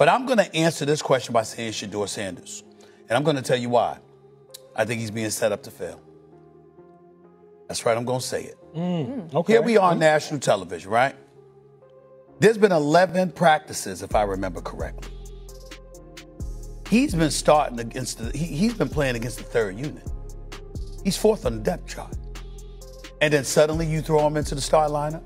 But I'm going to answer this question by saying Shedeur Sanders. And I'm going to tell you why. I think he's being set up to fail. That's right, I'm going to say it. Okay. Here we are on national television, right? There's been 11 practices, if I remember correctly. He's been starting against he's been playing against the third unit. He's fourth on the depth chart. And then suddenly you throw him into the start lineup,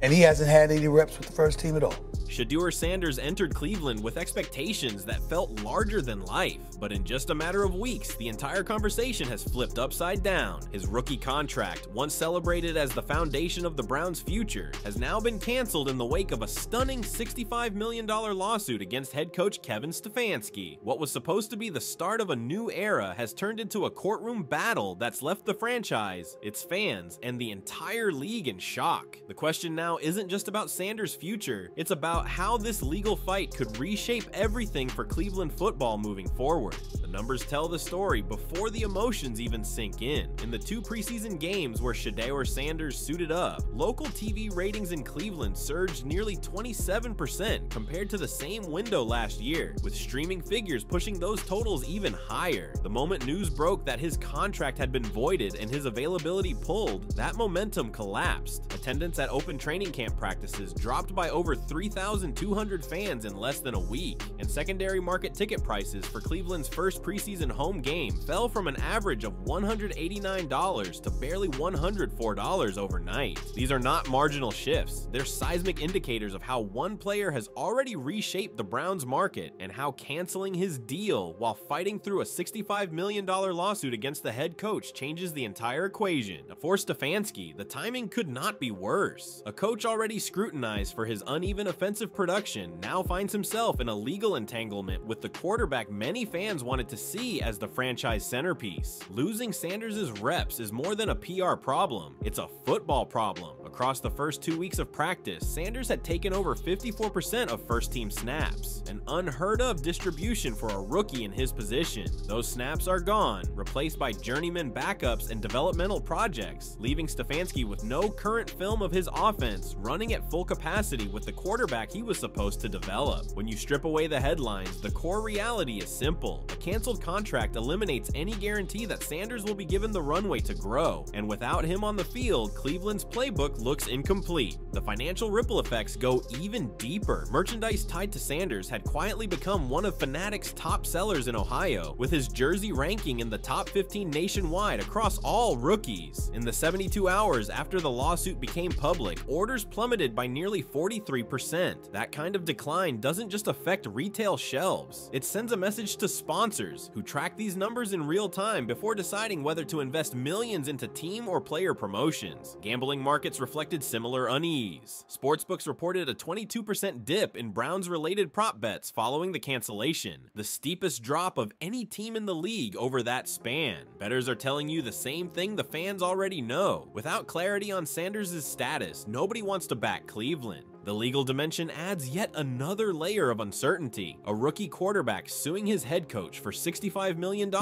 and he hasn't had any reps with the first team at all. Shedeur Sanders entered Cleveland with expectations that felt larger than life, but in just a matter of weeks, the entire conversation has flipped upside down. His rookie contract, once celebrated as the foundation of the Browns' future, has now been canceled in the wake of a stunning $65 million lawsuit against head coach Kevin Stefanski. What was supposed to be the start of a new era has turned into a courtroom battle that's left the franchise, its fans, and the entire league in shock. The question now isn't just about Sanders' future, it's about how this legal fight could reshape everything for Cleveland football moving forward. The numbers tell the story before the emotions even sink in. In the 2 preseason games where Shedeur Sanders suited up, local TV ratings in Cleveland surged nearly 27% compared to the same window last year, with streaming figures pushing those totals even higher. The moment news broke that his contract had been voided and his availability pulled, that momentum collapsed. Attendance at open training camp practices dropped by over 3,200 fans in less than a week, and secondary market ticket prices for Cleveland's first preseason home game fell from an average of $189 to barely $104 overnight. These are not marginal shifts, they're seismic indicators of how one player has already reshaped the Browns market and how canceling his deal while fighting through a $65 million lawsuit against the head coach changes the entire equation. For Stefanski, the timing could not be worse. A coach already scrutinized for his uneven offensive production now finds himself in a legal entanglement with the quarterback many fans wanted to see as the franchise centerpiece. Losing Sanders' reps is more than a PR problem, it's a football problem. Across the first 2 weeks of practice, Sanders had taken over 54% of first-team snaps, an unheard-of distribution for a rookie in his position. Those snaps are gone, replaced by journeyman backups and developmental projects, leaving Stefanski with no current film of his offense running at full capacity with the quarterback he was supposed to develop. When you strip away the headlines, the core reality is simple. A canceled contract eliminates any guarantee that Sanders will be given the runway to grow, and without him on the field, Cleveland's playbook looks incomplete. The financial ripple effects go even deeper. Merchandise tied to Sanders had quietly become one of Fanatic's top sellers in Ohio, with his jersey ranking in the top 15 nationwide across all rookies. In the 72 hours after the lawsuit became public, orders plummeted by nearly 43%. That kind of decline doesn't just affect retail shelves, it sends a message to sponsors who track these numbers in real time before deciding whether to invest millions into team or player promotions. Gambling markets reflected similar unease. Sportsbooks reported a 22% dip in Browns-related prop bets following the cancellation, the steepest drop of any team in the league over that span. Bettors are telling you the same thing the fans already know. Without clarity on Sanders' status, nobody wants to back Cleveland. The legal dimension adds yet another layer of uncertainty. A rookie quarterback suing his head coach for $65 million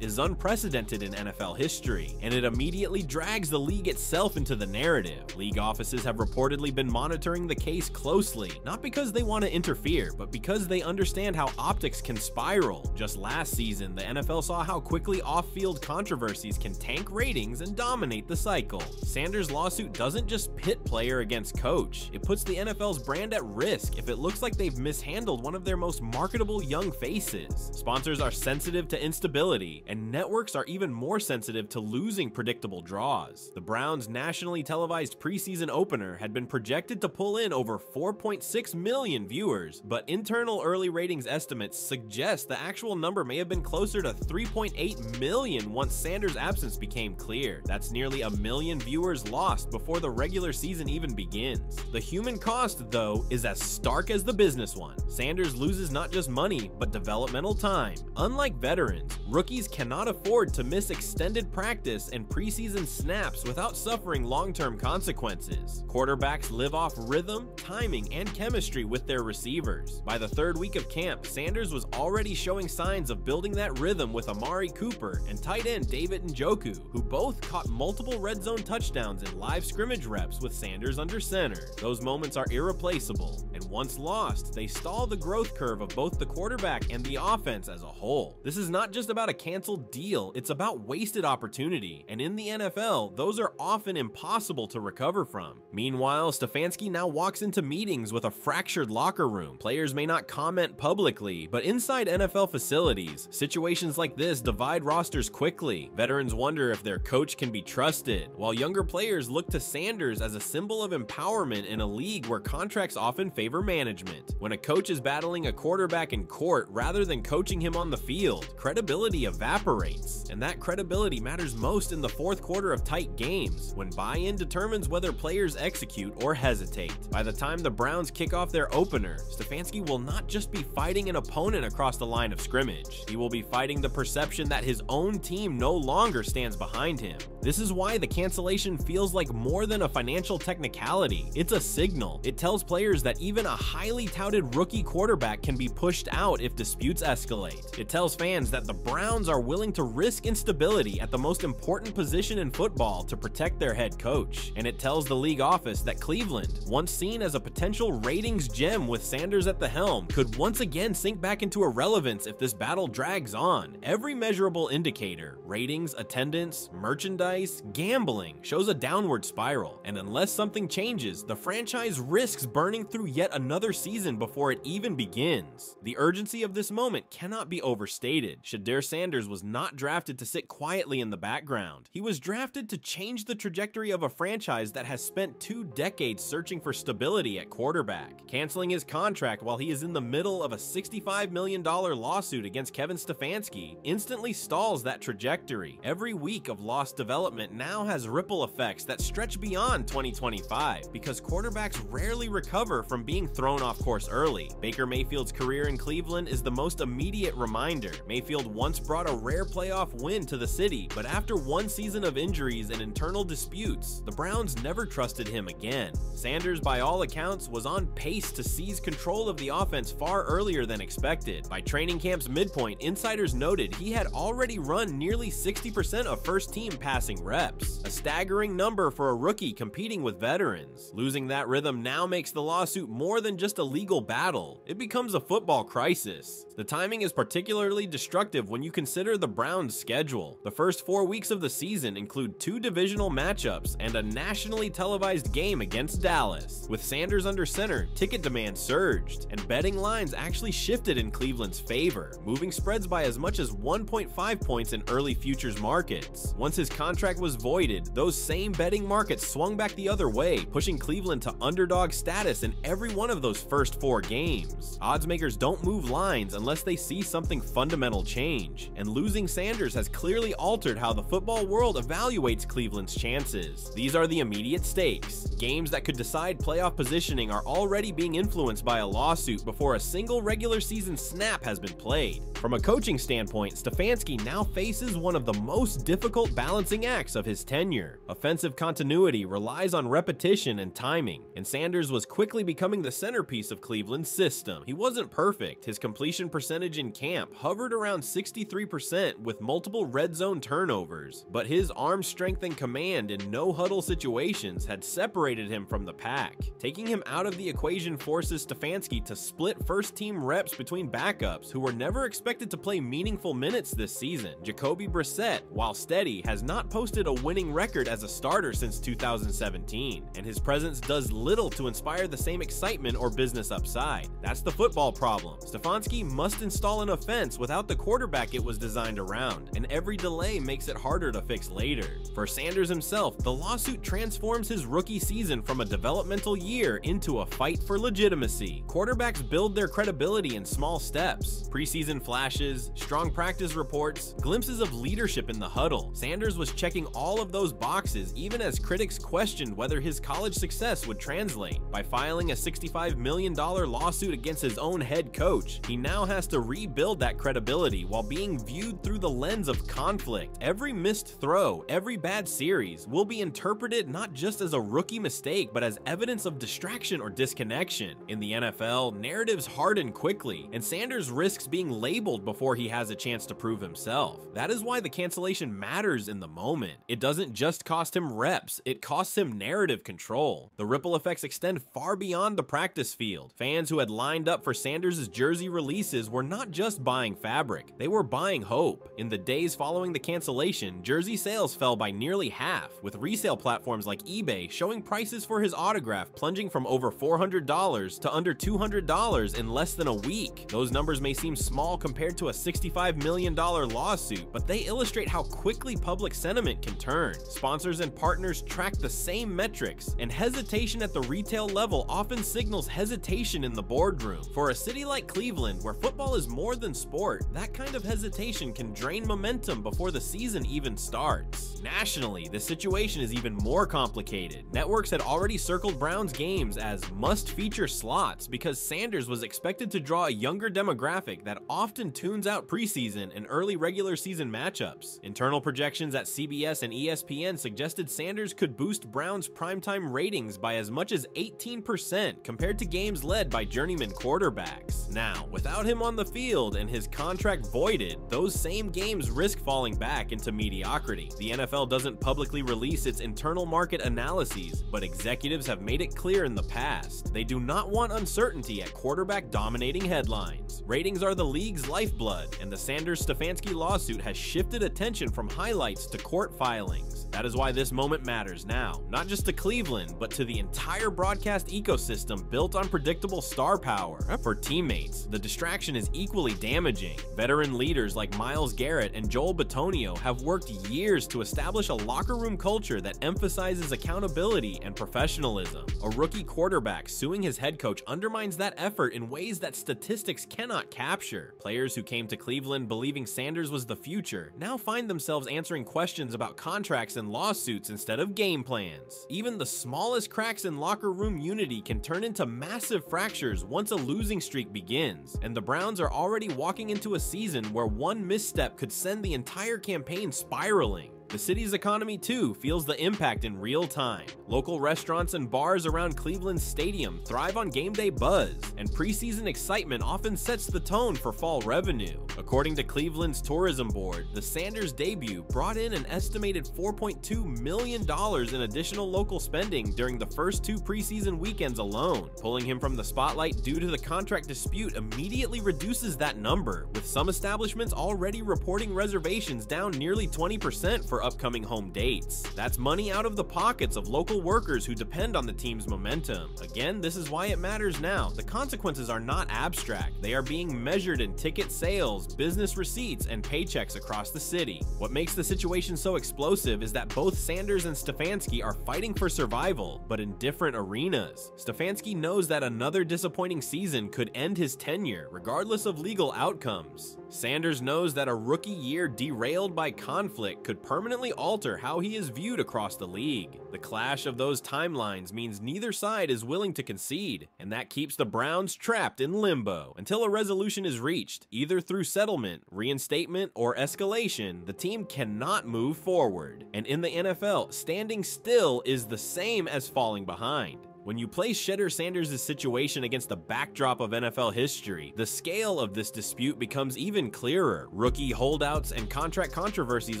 is unprecedented in NFL history, and it immediately drags the league itself into the narrative. League offices have reportedly been monitoring the case closely, not because they want to interfere, but because they understand how optics can spiral. Just last season, the NFL saw how quickly off-field controversies can tank ratings and dominate the cycle. Sanders' lawsuit doesn't just pit player against coach, it puts the NFL's brand at risk if it looks like they've mishandled one of their most marketable young faces. Sponsors are sensitive to instability, and networks are even more sensitive to losing predictable draws. The Browns' nationally televised preseason opener had been projected to pull in over 4.6 million viewers, but internal early ratings estimates suggest the actual number may have been closer to 3.8 million once Sanders' absence became clear. That's nearly 1 million viewers lost before the regular season even begins. The human cost, though, is as stark as the business one. Sanders loses not just money, but developmental time. Unlike veterans, rookies cannot afford to miss extended practice and preseason snaps without suffering long-term consequences. Quarterbacks live off rhythm, timing, and chemistry with their receivers. By the 3rd week of camp, Sanders was already showing signs of building that rhythm with Amari Cooper and tight end David Njoku, who both caught multiple red zone touchdowns in live scrimmage reps with Sanders under center. Those moments are irreplaceable, and once lost, they stall the growth curve of both the quarterback and the offense as a whole. This is not just about a canceled deal, it's about wasted opportunity, and in the NFL, those are often impossible to recover from. Meanwhile, Stefanski now walks into meetings with a fractured locker room. Players may not comment publicly, but inside NFL facilities, situations like this divide rosters quickly. Veterans wonder if their coach can be trusted, while younger players look to Sanders as a symbol of empowerment in a league where contracts often favor management. When a coach is battling a quarterback in court rather than coaching him on the field, credibility evaporates, and that credibility matters most in the fourth quarter of tight games, when buy-in determines whether players execute or hesitate. By the time the Browns kick off their opener, Stefanski will not just be fighting an opponent across the line of scrimmage, he will be fighting the perception that his own team no longer stands behind him. This is why the cancellation feels like more than a financial technicality. It's a signal. It tells players that even a highly touted rookie quarterback can be pushed out if disputes escalate. It tells fans that the Browns are willing to risk instability at the most important position in football to protect their head coach. And it tells the league office that Cleveland, once seen as a potential ratings gem with Sanders at the helm, could once again sink back into irrelevance if this battle drags on. Every measurable indicator, ratings, attendance, merchandise, gambling, shows a downward spiral, and unless something changes, the franchise risks burning through yet another season before it even begins. The urgency of this moment cannot be overstated. Shedeur Sanders was not drafted to sit quietly in the background. He was drafted to change the trajectory of a franchise that has spent 2 decades searching for stability at quarterback. Canceling his contract while he is in the middle of a $65 million lawsuit against Kevin Stefanski instantly stalls that trajectory. Every week of lost development now has ripple effects that stretch beyond 2025 because quarterbacks rarely recover from being thrown off course early. Baker Mayfield's career in Cleveland is the most immediate reminder. Mayfield once brought a rare playoff win to the city, but after 1 season of injuries and internal disputes, the Browns never trusted him again. Sanders, by all accounts, was on pace to seize control of the offense far earlier than expected. By training camp's midpoint, insiders noted he had already run nearly 60% of first-team passing reps, a staggering number for a rookie competing with veterans. Losing that rhythm now makes the lawsuit more than just a legal battle. It becomes a football crisis. The timing is particularly destructive when you consider the Browns' schedule. The first 4 weeks of the season include 2 divisional matchups and a nationally televised game against Dallas. With Sanders under center, ticket demand surged, and betting lines actually shifted in Cleveland's favor, moving spreads by as much as 1.5 points in early futures markets. Once his contract was voided, those same betting markets swung back the other way, pushing Cleveland to underdog status in every one of those first 4 games. Odds makers don't move lines unless they see something fundamental change, and losing Sanders has clearly altered how the football world evaluates Cleveland's chances. These are the immediate stakes. Games that could decide playoff positioning are already being influenced by a lawsuit before a single regular season snap has been played. From a coaching standpoint, Stefanski now faces one of the most difficult balancing acts of his tenure. Offensive continuity relies on repetition and timing, and Sanders was quickly becoming the centerpiece of Cleveland's system. He wasn't perfect. His completion percentage in camp hovered around 63% with multiple red zone turnovers, but his arm strength and command in no-huddle situations had separated him from the pack. Taking him out of the equation forces Stefanski to split first-team reps between backups who were never expected to play meaningful minutes this season. Jacoby Brissett, while steady, has not posted a winning record as a starter since 2017, and his presence does little to inspire the same excitement or business upside. That's the football problem. Stefanski must install an offense without the quarterback it was designed around, and every delay makes it harder to fix later. For Sanders himself, the lawsuit transforms his rookie season from a developmental year into a fight for legitimacy. Quarterbacks build their credibility in small steps. Preseason flashes, strong practice reports, glimpses of leadership in the huddle. Sanders was checking all of those boxes even as critics questioned whether his college success would translate. By filing a $65 million lawsuit against his own head coach, he now has to rebuild that credibility while being viewed through the lens of conflict. Every missed throw, every bad series will be interpreted not just as a rookie mistake, but as evidence of distraction or disconnection. In the NFL, narratives harden quickly, and Sanders risks being labeled crumbled before he has a chance to prove himself. That is why the cancellation matters in the moment. It doesn't just cost him reps, it costs him narrative control. The ripple effects extend far beyond the practice field. Fans who had lined up for Sanders' jersey releases were not just buying fabric, they were buying hope. In the days following the cancellation, jersey sales fell by nearly half, with resale platforms like eBay showing prices for his autograph plunging from over $400 to under $200 in less than a week. Those numbers may seem small compared to a $65 million lawsuit, but they illustrate how quickly public sentiment can turn. Sponsors and partners track the same metrics, and hesitation at the retail level often signals hesitation in the boardroom. For a city like Cleveland, where football is more than sport, that kind of hesitation can drain momentum before the season even starts. Nationally, the situation is even more complicated. Networks had already circled Browns games as must-feature slots because Sanders was expected to draw a younger demographic that often tunes out preseason and early regular season matchups. Internal projections at CBS and ESPN suggested Sanders could boost Browns' primetime ratings by as much as 18% compared to games led by journeyman quarterbacks. Now, without him on the field and his contract voided, those same games risk falling back into mediocrity. The NFL doesn't publicly release its internal market analyses, but executives have made it clear in the past. They do not want uncertainty at quarterback-dominating headlines. Ratings are the league's lifeblood, and the Sanders-Stefanski lawsuit has shifted attention from highlights to court filings. That is why this moment matters now, not just to Cleveland, but to the entire broadcast ecosystem built on predictable star power. For teammates, the distraction is equally damaging. Veteran leaders like Myles Garrett and Joel Bitonio have worked years to establish a locker room culture that emphasizes accountability and professionalism. A rookie quarterback suing his head coach undermines that effort in ways that statistics cannot capture. Players who came to Cleveland believing Sanders was the future now find themselves answering questions about contracts and lawsuits instead of game plans. Even the smallest cracks in locker room unity can turn into massive fractures once a losing streak begins, and the Browns are already walking into a season where one misstep could send the entire campaign spiraling. The city's economy, too, feels the impact in real time. Local restaurants and bars around Cleveland's stadium thrive on game day buzz, and preseason excitement often sets the tone for fall revenue. According to Cleveland's tourism board, the Sanders debut brought in an estimated $4.2 million in additional local spending during the first 2 preseason weekends alone. Pulling him from the spotlight due to the contract dispute immediately reduces that number, with some establishments already reporting reservations down nearly 20% for upcoming home dates. That's money out of the pockets of local workers who depend on the team's momentum. Again, this is why it matters now. The consequences are not abstract. They are being measured in ticket sales, business receipts, and paychecks across the city. What makes the situation so explosive is that both Sanders and Stefanski are fighting for survival, but in different arenas. Stefanski knows that another disappointing season could end his tenure, regardless of legal outcomes. Sanders knows that a rookie year derailed by conflict could permanently alter how he is viewed across the league. The clash of those timelines means neither side is willing to concede, and that keeps the Browns trapped in limbo. Until a resolution is reached, either through settlement, reinstatement, or escalation, the team cannot move forward. And in the NFL, standing still is the same as falling behind. When you place Shedeur Sanders' situation against the backdrop of NFL history, the scale of this dispute becomes even clearer. Rookie holdouts and contract controversies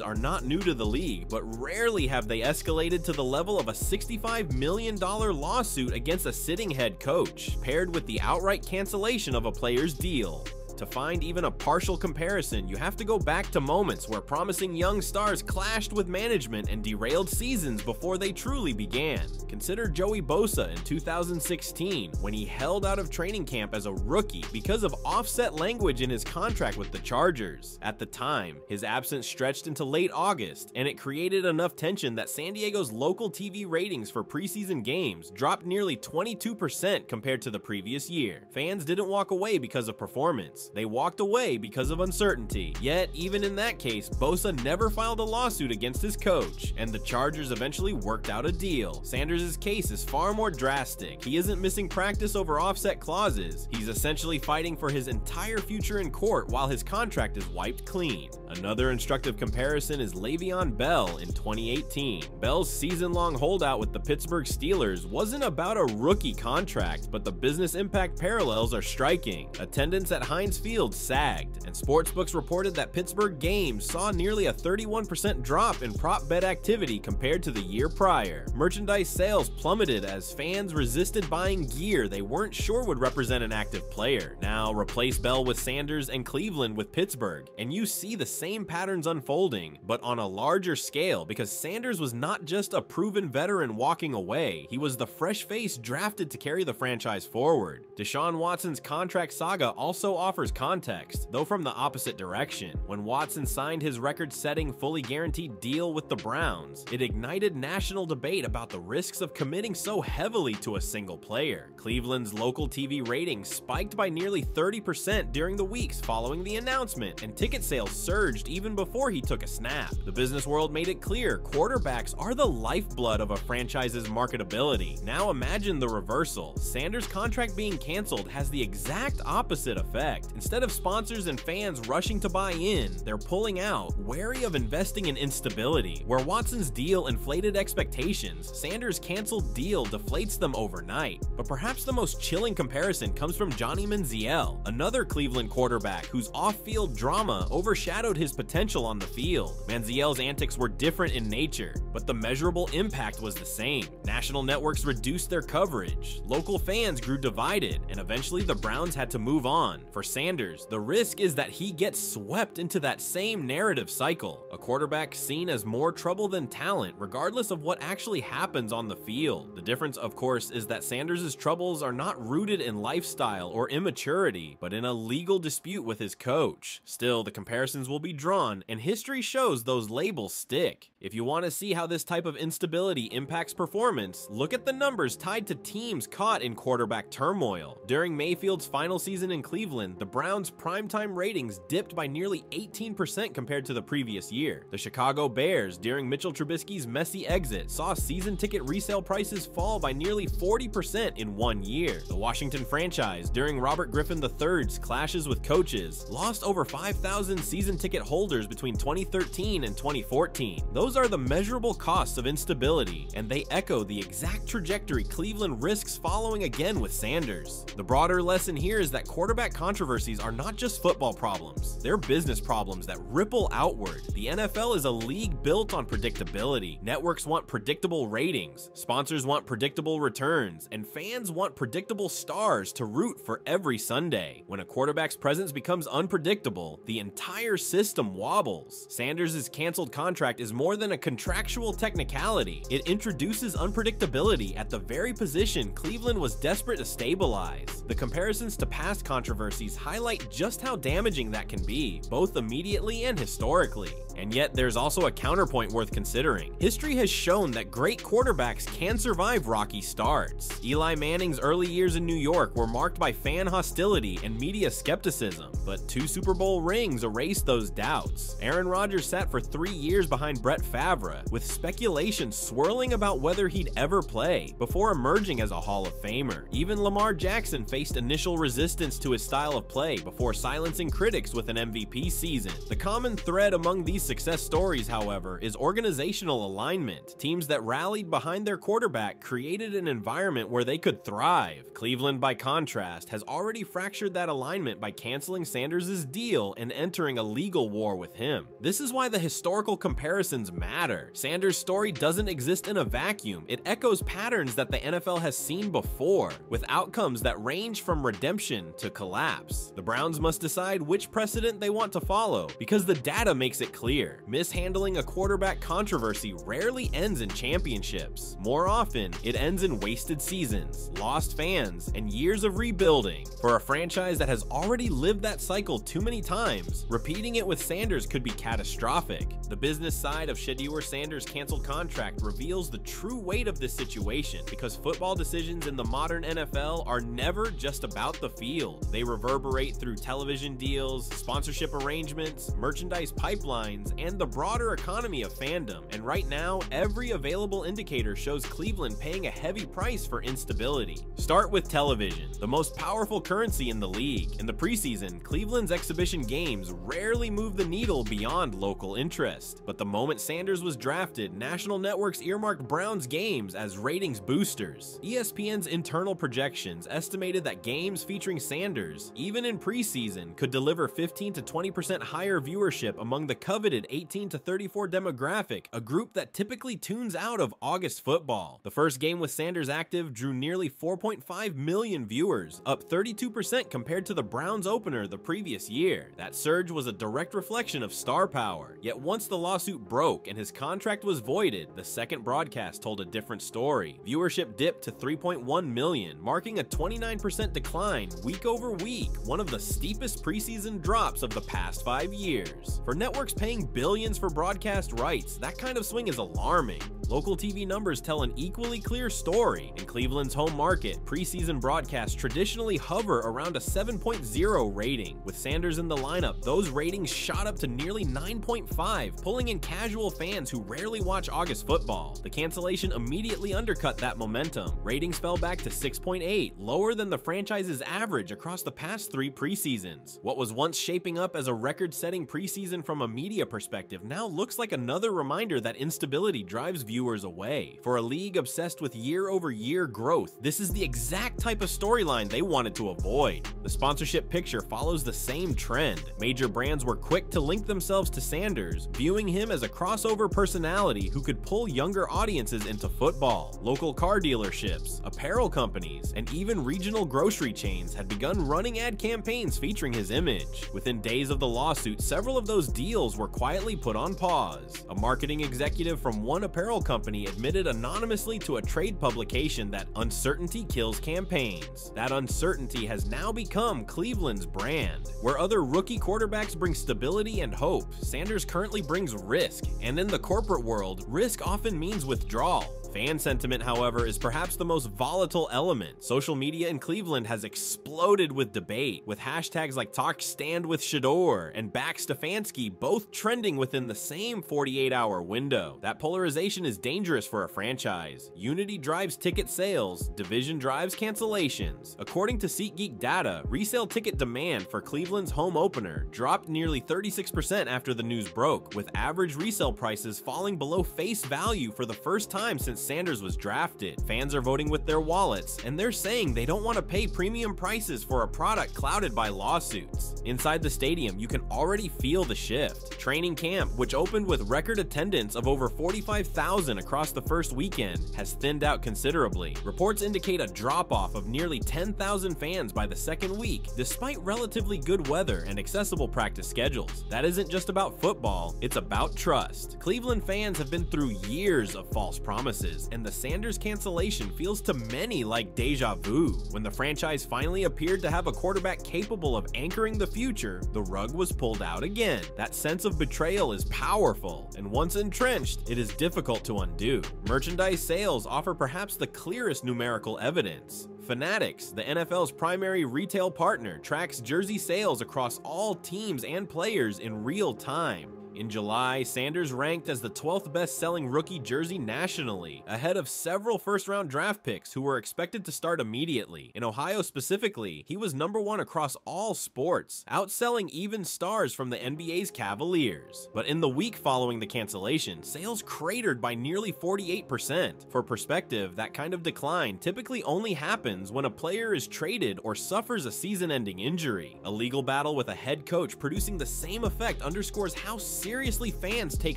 are not new to the league, but rarely have they escalated to the level of a $65 million lawsuit against a sitting head coach, paired with the outright cancellation of a player's deal. To find even a partial comparison, you have to go back to moments where promising young stars clashed with management and derailed seasons before they truly began. Consider Joey Bosa in 2016, when he held out of training camp as a rookie because of offset language in his contract with the Chargers. At the time, his absence stretched into late August, and it created enough tension that San Diego's local TV ratings for preseason games dropped nearly 22% compared to the previous year. Fans didn't walk away because of performance. They walked away because of uncertainty. Yet, even in that case, Bosa never filed a lawsuit against his coach, and the Chargers eventually worked out a deal. Sanders' case is far more drastic. He isn't missing practice over offset clauses. He's essentially fighting for his entire future in court while his contract is wiped clean. Another instructive comparison is Le'Veon Bell in 2018. Bell's season-long holdout with the Pittsburgh Steelers wasn't about a rookie contract, but the business impact parallels are striking. Attendance at Heinz Heinz Field sagged, and sportsbooks reported that Pittsburgh games saw nearly a 31% drop in prop bet activity compared to the year prior. Merchandise sales plummeted as fans resisted buying gear they weren't sure would represent an active player. Now replace Bell with Sanders and Cleveland with Pittsburgh, and you see the same patterns unfolding, but on a larger scale, because Sanders was not just a proven veteran walking away, he was the fresh face drafted to carry the franchise forward. Deshaun Watson's contract saga also offers context, though from the opposite direction. When Watson signed his record-setting, fully guaranteed deal with the Browns, it ignited national debate about the risks of committing so heavily to a single player. Cleveland's local TV ratings spiked by nearly 30% during the weeks following the announcement, and ticket sales surged even before he took a snap. The business world made it clear quarterbacks are the lifeblood of a franchise's marketability. Now imagine the reversal. Sanders' contract being canceled has the exact opposite effect. Instead of sponsors and fans rushing to buy in, they're pulling out, wary of investing in instability. Where Watson's deal inflated expectations, Sanders' canceled deal deflates them overnight. But perhaps the most chilling comparison comes from Johnny Manziel, another Cleveland quarterback whose off-field drama overshadowed his potential on the field. Manziel's antics were different in nature, but the measurable impact was the same. National networks reduced their coverage, local fans grew divided, and eventually the Browns had to move on. For Sanders, the risk is that he gets swept into that same narrative cycle, a quarterback seen as more trouble than talent, regardless of what actually happens on the field. The difference, of course, is that Sanders' troubles are not rooted in lifestyle or immaturity, but in a legal dispute with his coach. Still, the comparisons will be drawn, and history shows those labels stick. If you want to see how this type of instability impacts performance, look at the numbers tied to teams caught in quarterback turmoil. During Mayfield's final season in Cleveland, the Browns' primetime ratings dipped by nearly 18% compared to the previous year. The Chicago Bears, during Mitchell Trubisky's messy exit, saw season ticket resale prices fall by nearly 40% in 1 year. The Washington franchise, during Robert Griffin III's clashes with coaches, lost over 5,000 season ticket holders between 2013 and 2014. Those are the measurable costs of instability, and they echo the exact trajectory Cleveland risks following again with Sanders. The broader lesson here is that quarterback controversies are not just football problems, they're business problems that ripple outward. The NFL is a league built on predictability. Networks want predictable ratings, sponsors want predictable returns, and fans want predictable stars to root for every Sunday. When a quarterback's presence becomes unpredictable, the entire system wobbles. Sanders' canceled contract is more than a contractual technicality. It introduces unpredictability at the very position Cleveland was desperate to stabilize. The comparisons to past controversies highlight just how damaging that can be, both immediately and historically. And yet, there's also a counterpoint worth considering. History has shown that great quarterbacks can survive rocky starts. Eli Manning's early years in New York were marked by fan hostility and media skepticism, but 2 Super Bowl rings erased those doubts. Aaron Rodgers sat for 3 years behind Brett Favre, with speculation swirling about whether he'd ever play, before emerging as a Hall of Famer. Even Lamar Jackson faced initial resistance to his style of play before silencing critics with an MVP season. The common thread among these success stories, however, is organizational alignment. Teams that rallied behind their quarterback created an environment where they could thrive. Cleveland, by contrast, has already fractured that alignment by canceling Sanders' deal and entering a legal war with him. This is why the historical comparisons matter. Sanders' story doesn't exist in a vacuum. It echoes patterns that the NFL has seen before, with outcomes that range from redemption to collapse. The Browns must decide which precedent they want to follow, because the data makes it clear. Mishandling a quarterback controversy rarely ends in championships. More often, it ends in wasted seasons, lost fans, and years of rebuilding. For a franchise that has already lived that cycle too many times, repeating it with Sanders could be catastrophic. The business side of Shedeur Sanders' canceled contract reveals the true weight of this situation, because football decisions in the modern NFL are never just about the field. They reverberate through television deals, sponsorship arrangements, merchandise pipelines, lines, and the broader economy of fandom, and right now, every available indicator shows Cleveland paying a heavy price for instability. Start with television, the most powerful currency in the league. In the preseason, Cleveland's exhibition games rarely move the needle beyond local interest. But the moment Sanders was drafted, national networks earmarked Browns games as ratings boosters. ESPN's internal projections estimated that games featuring Sanders, even in preseason, could deliver 15 to 20% higher viewership among the coveted 18 to 34 demographic, a group that typically tunes out of August football. The first game with Sanders active drew nearly 4.5 million viewers, up 32% compared to the Browns opener the previous year. That surge was a direct reflection of star power. Yet once the lawsuit broke and his contract was voided, the second broadcast told a different story. Viewership dipped to 3.1 million, marking a 29% decline week over week, one of the steepest preseason drops of the past 5 years. For networks paying billions for broadcast rights, that kind of swing is alarming. Local TV numbers tell an equally clear story. In Cleveland's home market, preseason broadcasts traditionally hover around a 7.0 rating. With Sanders in the lineup, those ratings shot up to nearly 9.5, pulling in casual fans who rarely watch August football. The cancellation immediately undercut that momentum. Ratings fell back to 6.8, lower than the franchise's average across the past 3 preseasons. What was once shaping up as a record-setting preseason from a media perspective now looks like another reminder that instability drives viewers away. For a league obsessed with year-over-year growth, this is the exact type of storyline they wanted to avoid. The sponsorship picture follows the same trend. Major brands were quick to link themselves to Sanders, viewing him as a crossover personality who could pull younger audiences into football. Local car dealerships, apparel companies, and even regional grocery chains had begun running ad campaigns featuring his image. Within days of the lawsuit, several of those deals were quietly put on pause. A marketing executive from one apparel company admitted anonymously to a trade publication that uncertainty kills campaigns. That uncertainty has now become Cleveland's brand. Where other rookie quarterbacks bring stability and hope, Sanders currently brings risk, and in the corporate world, risk often means withdrawal. Fan sentiment, however, is perhaps the most volatile element. Social media in Cleveland has exploded with debate, with hashtags like #TalkStandWithShedeur and #BackStefanski both trending within the same 48-hour window. That polarization is dangerous for a franchise. Unity drives ticket sales, division drives cancellations. According to SeatGeek data, resale ticket demand for Cleveland's home opener dropped nearly 36% after the news broke, with average resale prices falling below face value for the first time since Sanders was drafted. Fans are voting with their wallets, and they're saying they don't want to pay premium prices for a product clouded by lawsuits. Inside the stadium, you can already feel the shift. Training camp, which opened with record attendance of over 45,000 across the first weekend, has thinned out considerably. Reports indicate a drop-off of nearly 10,000 fans by the second week, despite relatively good weather and accessible practice schedules. That isn't just about football, it's about trust. Cleveland fans have been through years of false promises, and the Sanders cancellation feels to many like deja vu. When the franchise finally appeared to have a quarterback capable of anchoring the future, the rug was pulled out again. That sense of betrayal is powerful, and once entrenched, it is difficult to undo. Merchandise sales offer perhaps the clearest numerical evidence. Fanatics, the NFL's primary retail partner, tracks jersey sales across all teams and players in real time. In July, Sanders ranked as the 12th best-selling rookie jersey nationally, ahead of several first-round draft picks who were expected to start immediately. In Ohio specifically, he was #1 across all sports, outselling even stars from the NBA's Cavaliers. But in the week following the cancellation, sales cratered by nearly 48%. For perspective, that kind of decline typically only happens when a player is traded or suffers a season-ending injury. A legal battle with a head coach producing the same effect underscores how seriously fans take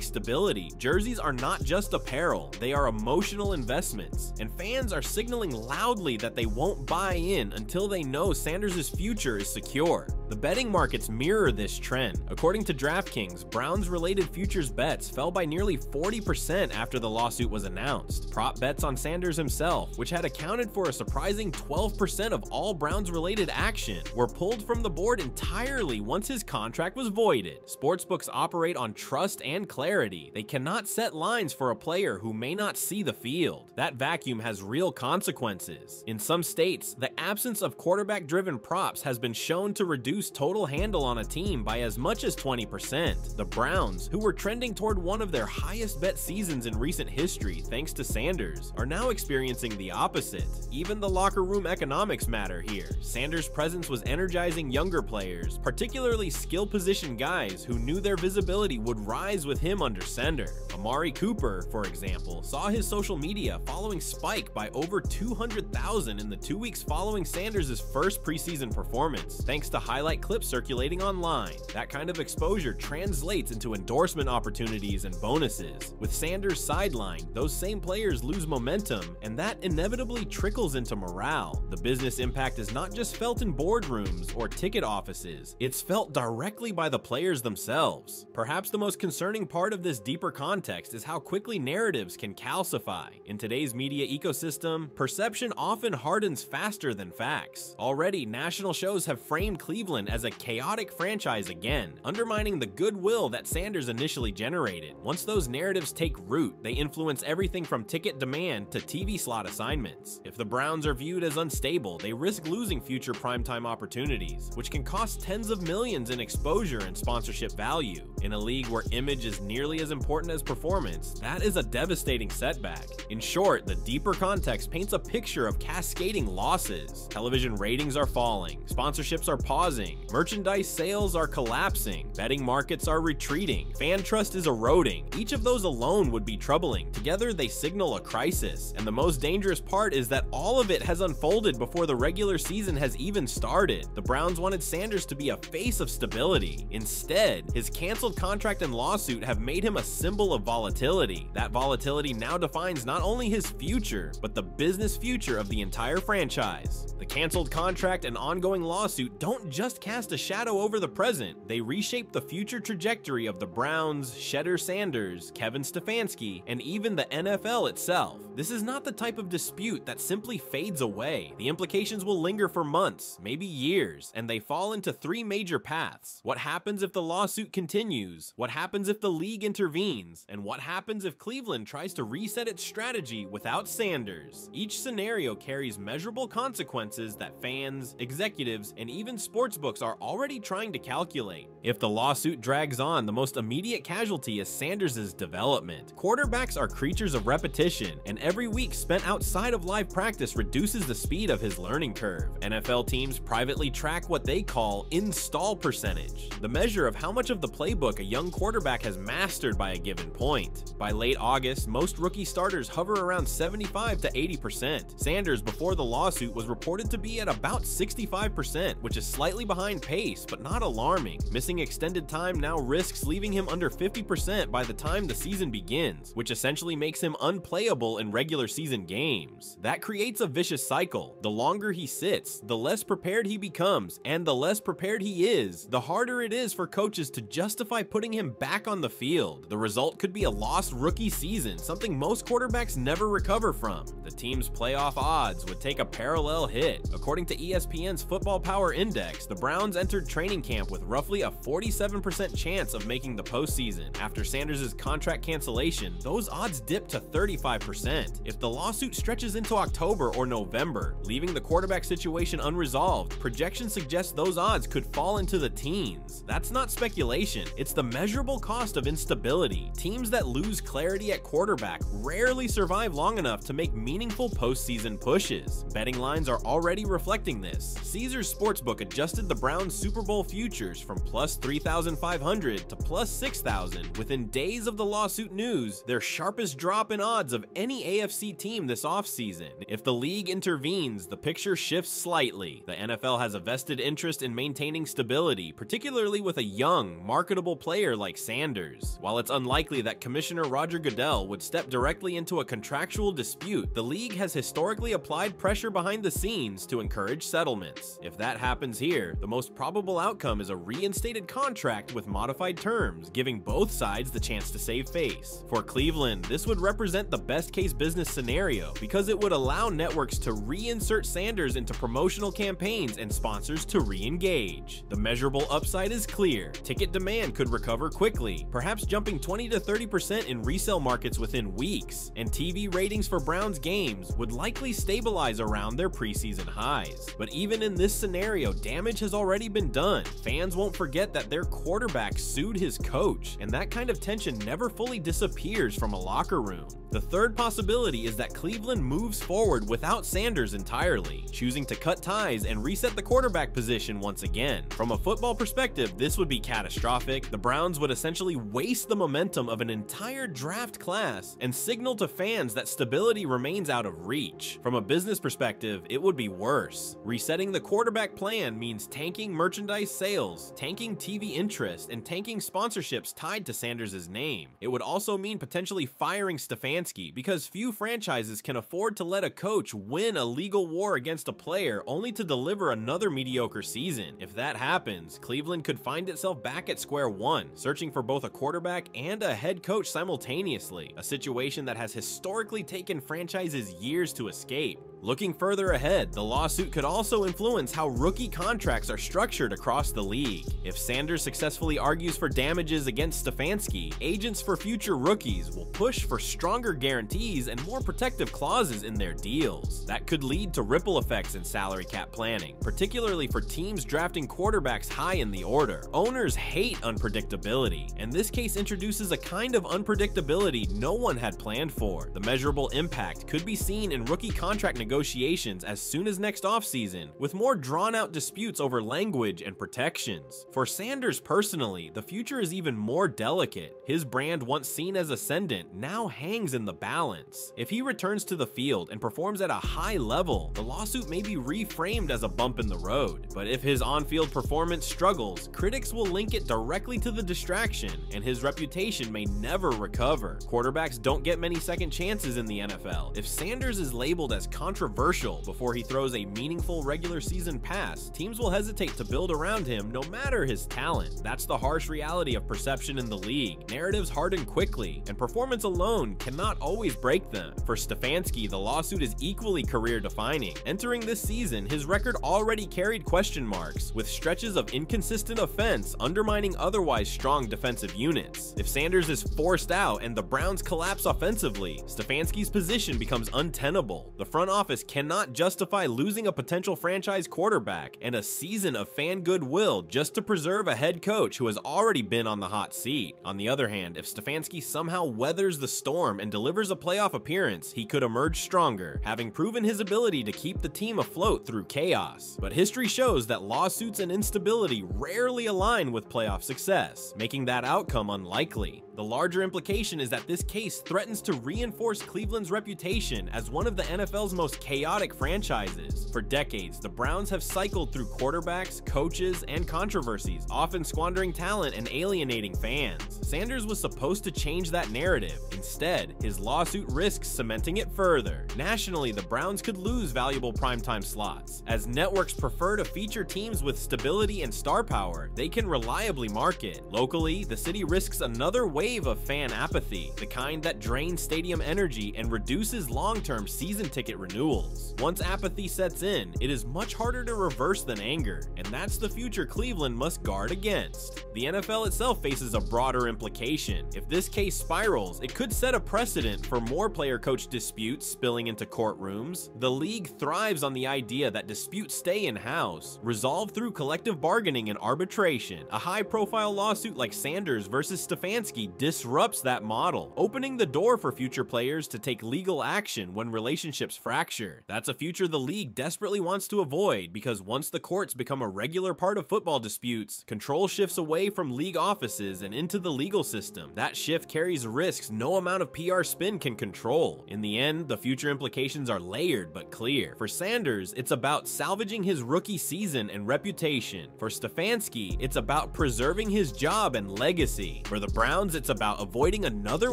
stability. Jerseys are not just apparel, they are emotional investments, and fans are signaling loudly that they won't buy in until they know Sanders' future is secure. The betting markets mirror this trend. According to DraftKings, Browns-related futures bets fell by nearly 40% after the lawsuit was announced. Prop bets on Sanders himself, which had accounted for a surprising 12% of all Browns-related action, were pulled from the board entirely once his contract was voided. Sportsbooks operate operate on trust and clarity. They cannot set lines for a player who may not see the field. That vacuum has real consequences. In some states, the absence of quarterback-driven props has been shown to reduce total handle on a team by as much as 20%. The Browns, who were trending toward one of their highest bet seasons in recent history thanks to Sanders, are now experiencing the opposite. Even the locker room economics matter here. Sanders' presence was energizing younger players, particularly skill position guys who knew their visibility would rise with him under center. Amari Cooper, for example, saw his social media following spike by over 200,000 in the 2 weeks following Sanders' first preseason performance, thanks to highlight clips circulating online. That kind of exposure translates into endorsement opportunities and bonuses. With Sanders sidelined, those same players lose momentum, and that inevitably trickles into morale. The business impact is not just felt in boardrooms or ticket offices, it's felt directly by the players themselves. Perhaps the most concerning part of this deeper context is how quickly narratives can calcify. In today's media ecosystem, perception often hardens faster than facts. Already, national shows have framed Cleveland as a chaotic franchise again, undermining the goodwill that Sanders initially generated. Once those narratives take root, they influence everything from ticket demand to TV slot assignments. If the Browns are viewed as unstable, they risk losing future primetime opportunities, which can cost tens of millions in exposure and sponsorship value. In a league where image is nearly as important as performance, that is a devastating setback. In short, the deeper context paints a picture of cascading losses. Television ratings are falling, sponsorships are pausing, merchandise sales are collapsing, betting markets are retreating, fan trust is eroding. Each of those alone would be troubling. Together, they signal a crisis. And the most dangerous part is that all of it has unfolded before the regular season has even started. The Browns wanted Sanders to be a face of stability. Instead, his canceled contract and lawsuit have made him a symbol of volatility. That volatility now defines not only his future, but the business future of the entire franchise. The canceled contract and ongoing lawsuit don't just cast a shadow over the present, they reshape the future trajectory of the Browns, Shedeur Sanders, Kevin Stefanski, and even the NFL itself. This is not the type of dispute that simply fades away. The implications will linger for months, maybe years, and they fall into three major paths. What happens if the lawsuit continues? What happens if the league intervenes? And what happens if Cleveland tries to reset its strategy without Sanders? Each scenario carries measurable consequences that fans, executives, and even sportsbooks are already trying to calculate. If the lawsuit drags on, the most immediate casualty is Sanders' development. Quarterbacks are creatures of repetition, and every week spent outside of live practice reduces the speed of his learning curve. NFL teams privately track what they call install percentage, the measure of how much of the playbook a young quarterback has mastered by a given point. By late August, most rookie starters hover around 75 to 80%. Sanders, before the lawsuit, was reported to be at about 65%, which is slightly behind pace, but not alarming. Missing extended time now risks leaving him under 50% by the time the season begins, which essentially makes him unplayable in regular season games. That creates a vicious cycle. The longer he sits, the less prepared he becomes, and the less prepared he is, the harder it is for coaches to justify putting him back on the field. The result could be a lost rookie season, something most quarterbacks never recover from. The team's playoff odds would take a parallel hit. According to ESPN's Football Power Index, the Browns entered training camp with roughly a 47% chance of making the postseason. After Sanders' contract cancellation, those odds dipped to 35%. If the lawsuit stretches into October or November, leaving the quarterback situation unresolved, projections suggest those odds could fall into the teens. That's not speculation, it's the measurable cost of instability. Teams that lose clarity at quarterback rarely survive long enough to make meaningful postseason pushes. Betting lines are already reflecting this. Caesars Sportsbook adjusted the Browns' Super Bowl futures from plus 3,500 to plus 6,000 within days of the lawsuit news, their sharpest drop in odds of any AFC team this offseason. If the league intervenes, the picture shifts slightly. The NFL has a vested interest in maintaining stability, particularly with a young, marketable player like Sanders. While it's unlikely that Commissioner Roger Goodell would step directly into a contractual dispute, the league has historically applied pressure behind the scenes to encourage settlements. If that happens here, the most probable outcome is a reinstated contract with modified terms, giving both sides the chance to save face. For Cleveland, this would represent the best-case business scenario because it would allow networks to reinsert Sanders into promotional campaigns and sponsors to re-engage. The measurable upside is clear. Ticket demand could could recover quickly, perhaps jumping 20 to 30% in resale markets within weeks, and TV ratings for Browns games would likely stabilize around their preseason highs. But even in this scenario, damage has already been done. Fans won't forget that their quarterback sued his coach, and that kind of tension never fully disappears from a locker room. The third possibility is that Cleveland moves forward without Sanders entirely, choosing to cut ties and reset the quarterback position once again. From a football perspective, this would be catastrophic. The Browns would essentially waste the momentum of an entire draft class and signal to fans that stability remains out of reach. From a business perspective, it would be worse. Resetting the quarterback plan means tanking merchandise sales, tanking TV interest, and tanking sponsorships tied to Sanders' name. It would also mean potentially firing Stefanski, because few franchises can afford to let a coach win a legal war against a player only to deliver another mediocre season. If that happens, Cleveland could find itself back at square one, searching for both a quarterback and a head coach simultaneously, a situation that has historically taken franchises years to escape. Looking further ahead, the lawsuit could also influence how rookie contracts are structured across the league. If Sanders successfully argues for damages against Stefanski, agents for future rookies will push for stronger guarantees and more protective clauses in their deals. That could lead to ripple effects in salary cap planning, particularly for teams drafting quarterbacks high in the order. Owners hate unpredictability, and this case introduces a kind of unpredictability no one had planned for. The measurable impact could be seen in rookie contract negotiations as soon as next offseason, with more drawn-out disputes over language and protections. For Sanders personally, the future is even more delicate. His brand, once seen as ascendant, now hangs in the balance. If he returns to the field and performs at a high level, the lawsuit may be reframed as a bump in the road. But if his on-field performance struggles, critics will link it directly to the distraction, and his reputation may never recover. Quarterbacks don't get many second chances in the NFL. If Sanders is labeled as controversial before he throws a meaningful regular season pass, teams will hesitate to build around him no matter his talent. That's the harsh reality of perception in the league. Narratives harden quickly, and performance alone cannot always break them. For Stefanski, the lawsuit is equally career-defining. Entering this season, his record already carried question marks, with stretches of inconsistent offense undermining otherwise strong defensive units. If Sanders is forced out and the Browns collapse offensively, Stefanski's position becomes untenable. The front office cannot justify losing a potential franchise quarterback and a season of fan goodwill just to preserve a head coach who has already been on the hot seat. On the other hand, if Stefanski somehow weathers the storm and delivers a playoff appearance, he could emerge stronger, having proven his ability to keep the team afloat through chaos. But history shows that lawsuits and instability rarely align with playoff success, making that outcome unlikely. The larger implication is that this case threatens to reinforce Cleveland's reputation as one of the NFL's most chaotic franchises. For decades, the Browns have cycled through quarterbacks, coaches, and controversies, often squandering talent and alienating fans. Sanders was supposed to change that narrative. Instead, his lawsuit risks cementing it further. Nationally, the Browns could lose valuable primetime slots. As networks prefer to feature teams with stability and star power they can reliably market. Locally, the city risks another wave of fan apathy, the kind that drains stadium energy and reduces long-term season ticket renewals. Once apathy sets in, it is much harder to reverse than anger, and that's the future Cleveland must guard against. The NFL itself faces a broader implication. If this case spirals, it could set a precedent for more player-coach disputes spilling into courtrooms. The league thrives on the idea that disputes stay in-house, resolved through collective bargaining and arbitration. A high-profile lawsuit like Sanders versus Stefanski disrupts that model, opening the door for future players to take legal action when relationships fracture. That's a future the league desperately wants to avoid, because once the courts become a regular part of football disputes, control shifts away from league offices and into the legal system. That shift carries risks no amount of PR spin can control. In the end, the future implications are layered but clear. For Sanders, it's about salvaging his rookie season and reputation. For Stefanski, it's about preserving his job and legacy. For the Browns, it's about avoiding another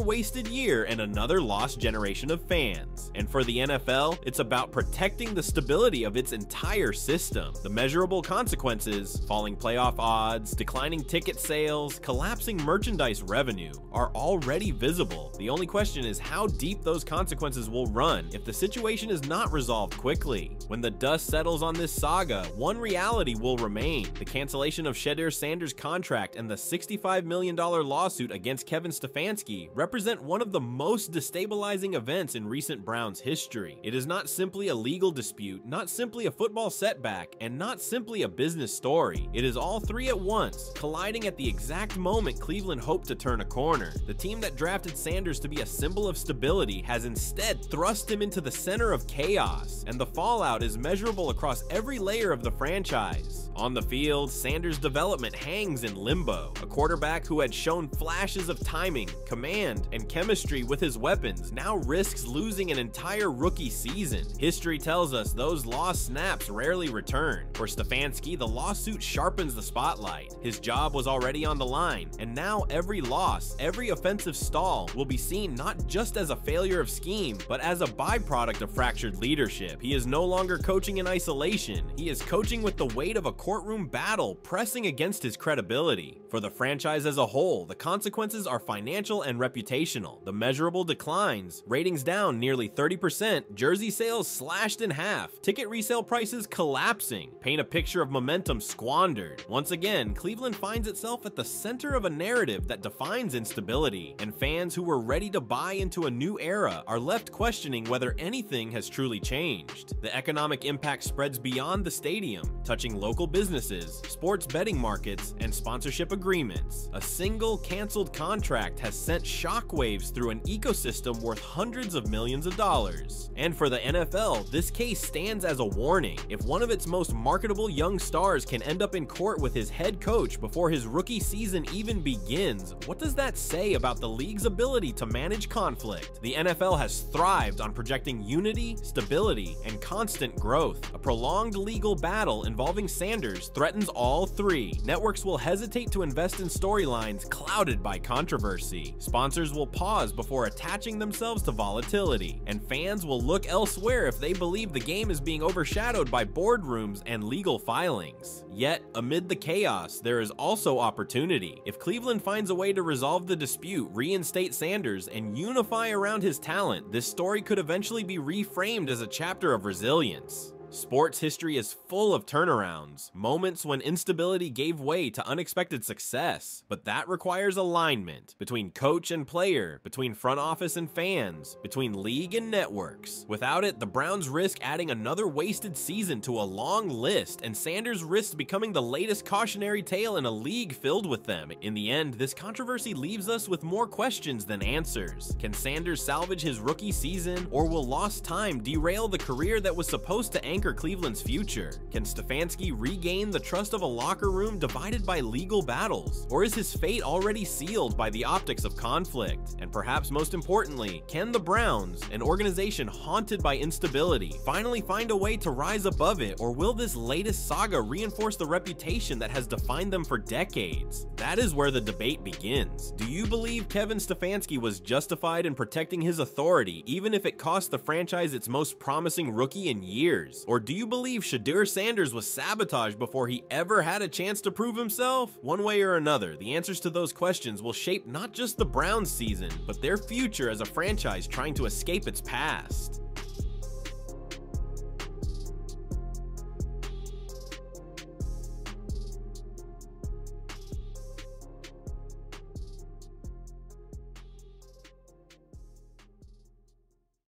wasted year and another lost generation of fans. And for the NFL, it's It's about protecting the stability of its entire system. The measurable consequences, falling playoff odds, declining ticket sales, collapsing merchandise revenue, are already visible. The only question is how deep those consequences will run if the situation is not resolved quickly. When the dust settles on this saga, one reality will remain: the cancellation of Shedeur Sanders' contract and the $65 million lawsuit against Kevin Stefanski represent one of the most destabilizing events in recent Browns history. It is not simply a legal dispute, not simply a football setback, and not simply a business story. It is all three at once, colliding at the exact moment Cleveland hoped to turn a corner. The team that drafted Sanders to be a symbol of stability has instead thrust him into the center of chaos, and the fallout is measurable across every layer of the franchise. On the field, Sanders' development hangs in limbo. A quarterback who had shown flashes of timing, command, and chemistry with his weapons now risks losing an entire rookie season. History tells us those lost snaps rarely return. For Stefanski, the lawsuit sharpens the spotlight. His job was already on the line, and now every loss, every offensive stall will be seen not just as a failure of scheme, but as a byproduct of fractured leadership. He is no longer coaching in isolation. He is coaching with the weight of a courtroom battle pressing against his credibility. For the franchise as a whole, the consequences are financial and reputational. The measurable declines, ratings down nearly 30%, jersey sales slashed in half, ticket resale prices collapsing, paint a picture of momentum squandered. Once again, Cleveland finds itself at the center of a narrative that defines instability, and fans who were ready to buy into a new era are left questioning whether anything has truly changed. The economic impact spreads beyond the stadium, touching local businesses, sports betting markets, and sponsorship agreements. A single canceled contract has sent shockwaves through an ecosystem worth hundreds of millions of dollars. And for the NFL, this case stands as a warning. If one of its most marketable young stars can end up in court with his head coach before his rookie season even begins, what does that say about the league's ability to manage conflict? The NFL has thrived on projecting unity, stability, and constant growth. A prolonged legal battle involving Sanders threatens all three. Networks will hesitate to invest in storylines clouded by controversy. Sponsors will pause before attaching themselves to volatility, and fans will look elsewhere if they believe the game is being overshadowed by boardrooms and legal filings. Yet, amid the chaos, there is also opportunity. If Cleveland finds a way to resolve the dispute, reinstate Sanders, and unify around his talent, this story could eventually be reframed as a chapter of resilience. Sports history is full of turnarounds, moments when instability gave way to unexpected success, but that requires alignment between coach and player, between front office and fans, between league and networks. Without it, the Browns risk adding another wasted season to a long list, and Sanders risks becoming the latest cautionary tale in a league filled with them. In the end, this controversy leaves us with more questions than answers. Can Sanders salvage his rookie season, or will lost time derail the career that was supposed to anchor Cleveland's future? Can Stefanski regain the trust of a locker room divided by legal battles? Or is his fate already sealed by the optics of conflict? And perhaps most importantly, can the Browns, an organization haunted by instability, finally find a way to rise above it? Or will this latest saga reinforce the reputation that has defined them for decades? That is where the debate begins. Do you believe Kevin Stefanski was justified in protecting his authority, even if it cost the franchise its most promising rookie in years? Or do you believe Shedeur Sanders was sabotaged before he ever had a chance to prove himself? One way or another, the answers to those questions will shape not just the Browns season, but their future as a franchise trying to escape its past.